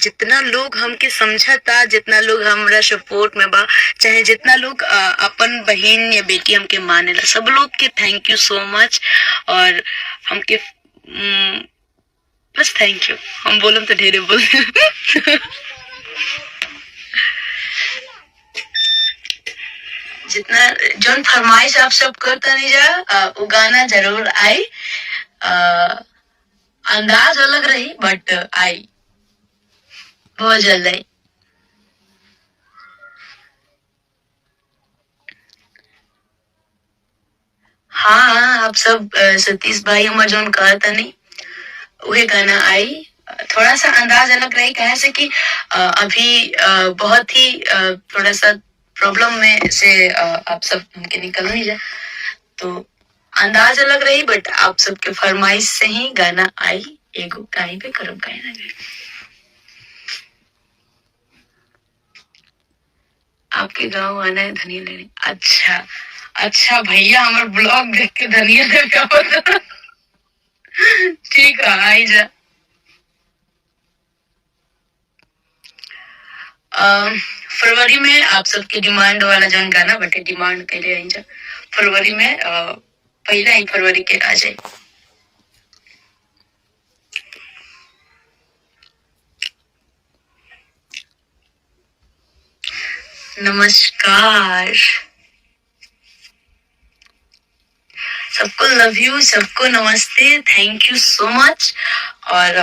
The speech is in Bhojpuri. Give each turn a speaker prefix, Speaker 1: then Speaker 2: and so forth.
Speaker 1: जितना लोग हमके समझता, जितना लोग हमरा सपोर्ट में बा, चाहे जितना लोग अपन बहन या बेटी हमके मानेला, सब लोग के थैंक यू सो मच। और हमके बस थैंक यू। हम बोलम तो ढेरे बोल जितना जोन फरमाइश आप सब करता नहीं जा, वो गाना जरूर आई। अंदाज अलग रही बट आई, बहुत जल्द आई। हाँ, आप सब सतीश भाई हमार जोन कहता नहीं, वही गाना आई। थोड़ा सा अंदाज अलग रही, कहे से कि अभी बहुत ही थोड़ा सा प्रॉब्लम में से आप सब हमके निकल नहीं जा, तो अंदाज अलग रही बट आप सबके फरमाइश से ही गाना आई। एगो कहीं पे करम कहीं ना गई। आपके गाँव आना है धनिया लेने। अच्छा अच्छा भैया, हमारे ब्लॉग देख के धनिया लेने ठीक है, आई जा। फरवरी में आप सबके डिमांड वाला जौन गाना बटे, डिमांड के लिए आई जा फरवरी में, पहला ही फरवरी के आ जाए। नमस्कार सबको, लव यू सबको, नमस्ते, थैंक यू सो मच। और